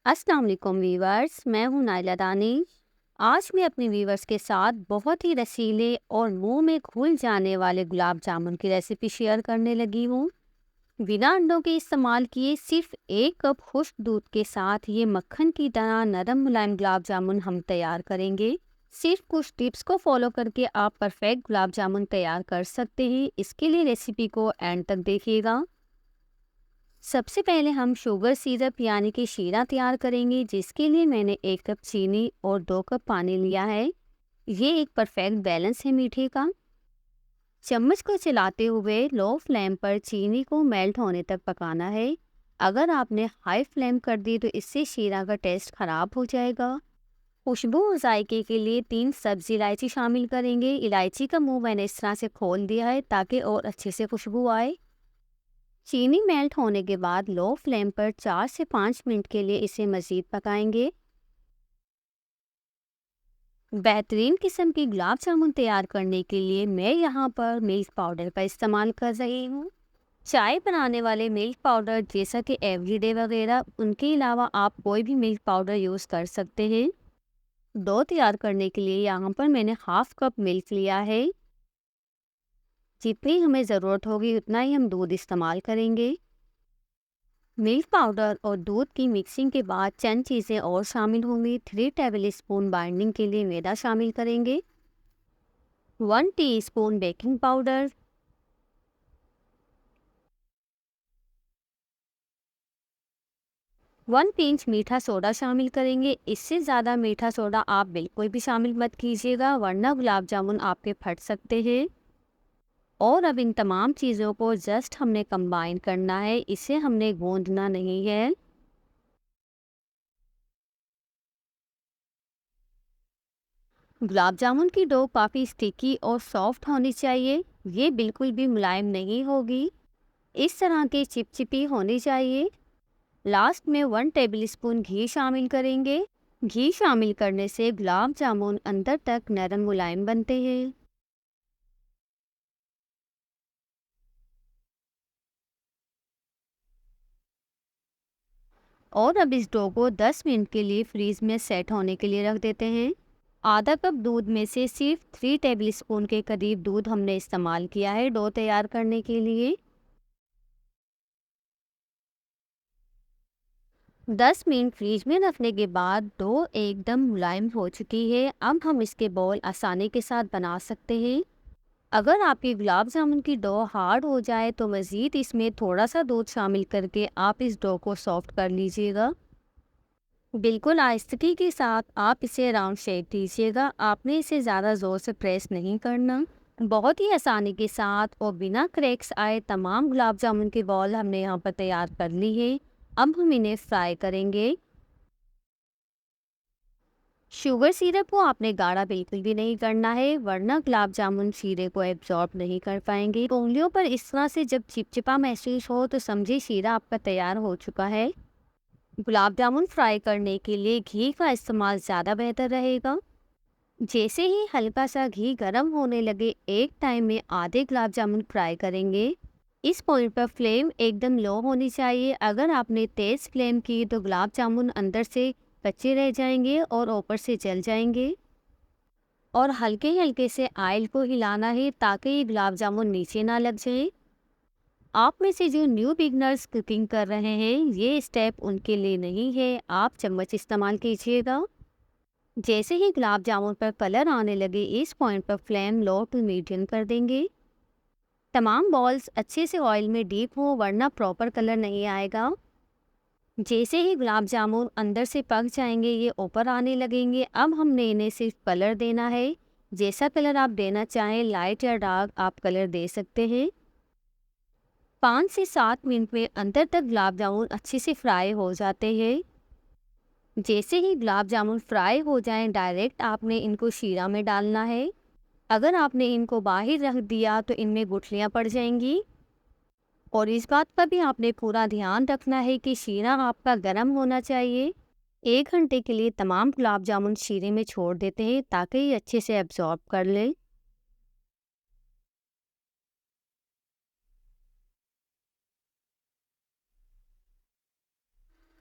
अस्सलाम वालेकुम वीवर्स, मैं हूँ नाइला दानी। आज मैं अपने वीवर्स के साथ बहुत ही रसीले और मुंह में घुल जाने वाले गुलाब जामुन की रेसिपी शेयर करने लगी हूँ। बिना अंडों के इस्तेमाल किए सिर्फ 1 कप खुश्क दूध के साथ ये मक्खन की तरह नरम मुलायम गुलाब जामुन हम तैयार करेंगे। सिर्फ कुछ टिप्स को फॉलो करके आप परफेक्ट गुलाब जामुन तैयार कर सकते हैं। इसके लिए रेसिपी को एंड तक देखिएगा। सबसे पहले हम शुगर सिरप यानी कि शीरा तैयार करेंगे, जिसके लिए मैंने 1 कप चीनी और 2 कप पानी लिया है। ये एक परफेक्ट बैलेंस है मीठे का। चम्मच को चलाते हुए लो फ्लेम पर चीनी को मेल्ट होने तक पकाना है। अगर आपने हाई फ्लेम कर दी तो इससे शीरा का टेस्ट खराब हो जाएगा। खुशबू और जायके के लिए 3 सब्जी इलायची शामिल करेंगे। इलायची का मुंह मैंने इस तरह से खोल दिया है ताकि और अच्छे से खुशबू आए। चीनी मेल्ट होने के बाद लो फ्लेम पर 4 से 5 मिनट के लिए इसे मज़ीद पकाएंगे। बेहतरीन किस्म की गुलाब जामुन तैयार करने के लिए मैं यहाँ पर मिल्क पाउडर का इस्तेमाल कर रही हूँ। चाय बनाने वाले मिल्क पाउडर जैसा कि एवरीडे वगैरह, उनके अलावा आप कोई भी मिल्क पाउडर यूज़ कर सकते हैं। डो तैयार करने के लिए यहाँ पर मैंने हाफ कप मिल्क लिया है। जितनी हमें ज़रूरत होगी उतना ही हम दूध इस्तेमाल करेंगे। मिल्क पाउडर और दूध की मिक्सिंग के बाद चंद चीज़ें और शामिल होंगी। 3 टेबल स्पून बाइंडिंग के लिए मैदा शामिल करेंगे। 1 टीस्पून बेकिंग पाउडर, 1 पिंच मीठा सोडा शामिल करेंगे। इससे ज़्यादा मीठा सोडा आप बिल्कुल भी शामिल मत कीजिएगा, वरना गुलाब जामुन आपके फट सकते हैं। और अब इन तमाम चीज़ों को जस्ट हमने कंबाइन करना है, इसे हमने गूंदना नहीं है। गुलाब जामुन की डो काफ़ी स्टिकी और सॉफ्ट होनी चाहिए। ये बिल्कुल भी मुलायम नहीं होगी, इस तरह की चिपचिपी होनी चाहिए। लास्ट में 1 टेबलस्पून घी शामिल करेंगे। घी शामिल करने से गुलाब जामुन अंदर तक नरम मुलायम बनते हैं। और अब इस डो को 10 मिनट के लिए फ्रीज में सेट होने के लिए रख देते हैं। आधा कप दूध में से सिर्फ 3 टेबलस्पून के करीब दूध हमने इस्तेमाल किया है डो तैयार करने के लिए। 10 मिनट फ्रीज में रखने के बाद डो एकदम मुलायम हो चुकी है। अब हम इसके बॉल आसानी के साथ बना सकते हैं। अगर आपकी गुलाब जामुन की डो हार्ड हो जाए तो मज़ीद इसमें थोड़ा सा दूध शामिल करके आप इस डो को सॉफ्ट कर लीजिएगा। बिल्कुल आहिस्तगी के साथ आप इसे राउंड शेप दीजिएगा, आपने इसे ज़्यादा ज़ोर से प्रेस नहीं करना। बहुत ही आसानी के साथ और बिना क्रैक्स आए तमाम गुलाब जामुन की बॉल हमने यहाँ पर तैयार कर ली है। अब हम इन्हें फ्राई करेंगे। शुगर सिरप को आपने गाढ़ा बिल्कुल भी नहीं करना है, वरना गुलाब जामुन शीरे को एब्जॉर्ब नहीं कर पाएंगे। तो उंगलियों पर इस तरह से जब चिपचिपा महसूस हो तो समझिए शीरा आपका तैयार हो चुका है। गुलाब जामुन फ्राई करने के लिए घी का इस्तेमाल ज़्यादा बेहतर रहेगा। जैसे ही हल्का सा घी गर्म होने लगे, एक टाइम में आधे गुलाब जामुन फ्राई करेंगे। इस पॉइंट पर फ्लेम एकदम लो होनी चाहिए। अगर आपने तेज़ फ्लेम की तो गुलाब जामुन अंदर से कच्चे रह जाएंगे और ऊपर से जल जाएंगे। और हल्के हल्के से आयल को हिलाना है ताकि ये गुलाब जामुन नीचे ना लग जाए। आप में से जो न्यू बिगनर्स कुकिंग कर रहे हैं, ये स्टेप उनके लिए नहीं है, आप चम्मच इस्तेमाल कीजिएगा। जैसे ही गुलाब जामुन पर कलर आने लगे, इस पॉइंट पर फ्लेम लो टू मीडियम कर देंगे। तमाम बॉल्स अच्छे से ऑयल में डीप हो, वरना प्रॉपर कलर नहीं आएगा। जैसे ही गुलाब जामुन अंदर से पक जाएंगे, ये ऊपर आने लगेंगे। अब हमने इन्हें सिर्फ कलर देना है। जैसा कलर आप देना चाहें, लाइट या डार्क, आप कलर दे सकते हैं। 5 से 7 मिनट में अंदर तक गुलाब जामुन अच्छे से फ्राई हो जाते हैं। जैसे ही गुलाब जामुन फ्राई हो जाएं, डायरेक्ट आपने इनको शीरा में डालना है। अगर आपने इनको बाहर रख दिया तो इनमें गुठलियाँ पड़ जाएंगी। और इस बात का भी आपने पूरा ध्यान रखना है कि शीरा आपका गर्म होना चाहिए। 1 घंटे के लिए तमाम गुलाब जामुन शीरे में छोड़ देते हैं ताकि ये अच्छे से एब्जॉर्ब कर ले।